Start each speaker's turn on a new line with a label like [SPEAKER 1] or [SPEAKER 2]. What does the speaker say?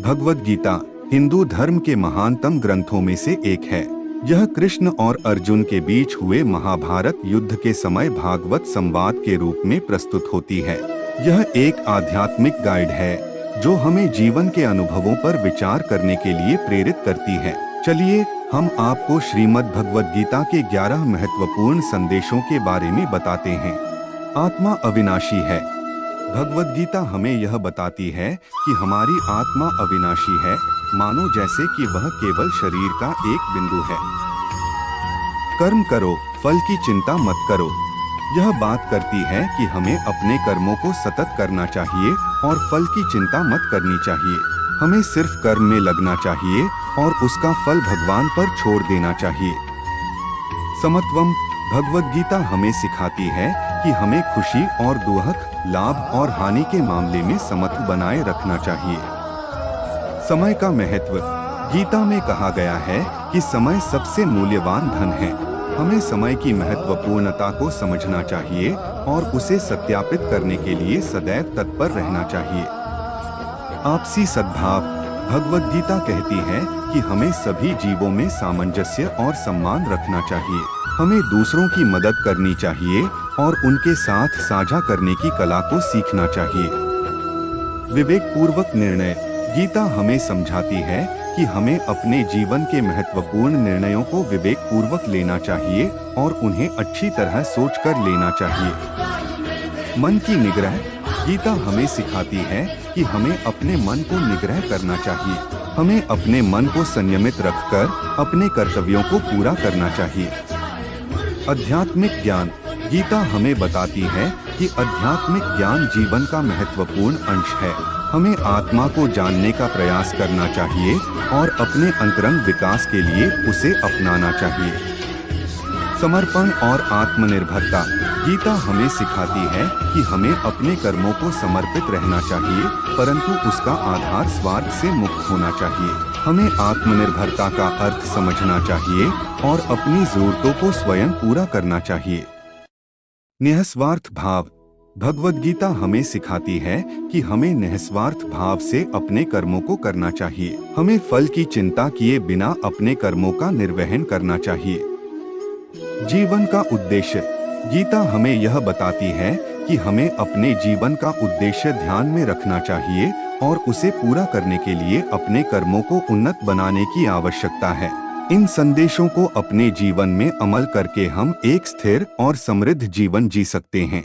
[SPEAKER 1] भगवद गीता हिंदू धर्म के महानतम ग्रंथों में से एक है। यह कृष्ण और अर्जुन के बीच हुए महाभारत युद्ध के समय भागवत संवाद के रूप में प्रस्तुत होती है। यह एक आध्यात्मिक गाइड है जो हमें जीवन के अनुभवों पर विचार करने के लिए प्रेरित करती है। चलिए हम आपको श्रीमद् भगवद गीता के 11 महत्वपूर्ण संदेशों के बारे में बताते हैं। आत्मा अविनाशी है। भगवद गीता हमें यह बताती है कि हमारी आत्मा अविनाशी है, मानो जैसे कि वह केवल शरीर का एक बिंदु है। कर्म करो, फल की चिंता मत करो। यह बात करती है कि हमें अपने कर्मों को सतत करना चाहिए और फल की चिंता मत करनी चाहिए। हमें सिर्फ कर्म में लगना चाहिए और उसका फल भगवान पर छोड़ देना चाहिए। समत्वम भगवद गीता हमें सिखाती है कि हमें खुशी और दुख, लाभ और हानि के मामले में समत्व बनाए रखना चाहिए। समय का महत्व गीता में कहा गया है कि समय सबसे मूल्यवान धन है। हमें समय की महत्वपूर्णता को समझना चाहिए और उसे सत्यापित करने के लिए सदैव तत्पर रहना चाहिए। आपसी सद्भाव भगवद गीता कहती है कि हमें सभी जीवों में सामंजस्य और सम्मान रखना चाहिए। हमें दूसरों की मदद करनी चाहिए और उनके साथ साझा करने की कला को सीखना चाहिए। विवेकपूर्वक निर्णय गीता हमें समझाती है कि हमें अपने जीवन के महत्वपूर्ण निर्णयों को विवेकपूर्वक लेना चाहिए और उन्हें अच्छी तरह सोचकर लेना चाहिए। मन की निग्रह गीता हमें सिखाती है कि हमें अपने मन को निग्रह करना चाहिए। हमें अपने मन को संयमित रखकर अपने कर्तव्यों को पूरा करना चाहिए। आध्यात्मिक ज्ञान गीता हमें बताती है कि आध्यात्मिक ज्ञान जीवन का महत्वपूर्ण अंश है। हमें आत्मा को जानने का प्रयास करना चाहिए और अपने अंतरंग विकास के लिए उसे अपनाना चाहिए। समर्पण और आत्मनिर्भरता गीता हमें सिखाती है कि हमें अपने कर्मों को समर्पित रहना चाहिए, परंतु उसका आधार स्वार्थ से मुक्त होना चाहिए। हमें आत्मनिर्भरता का अर्थ समझना चाहिए और अपनी जरूरतों को स्वयं पूरा करना चाहिए। निःस्वार्थ भाव भगवद गीता हमें सिखाती है कि हमें निःस्वार्थ भाव से अपने कर्मों को करना चाहिए। हमें फल की चिंता किए बिना अपने कर्मों का निर्वहन करना चाहिए। जीवन का उद्देश्य गीता हमें यह बताती है कि हमें अपने जीवन का उद्देश्य ध्यान में रखना चाहिए और उसे पूरा करने के लिए अपने कर्मों को उन्नत बनाने की आवश्यकता है। इन संदेशों को अपने जीवन में अमल करके हम एक स्थिर और समृद्ध जीवन जी सकते हैं।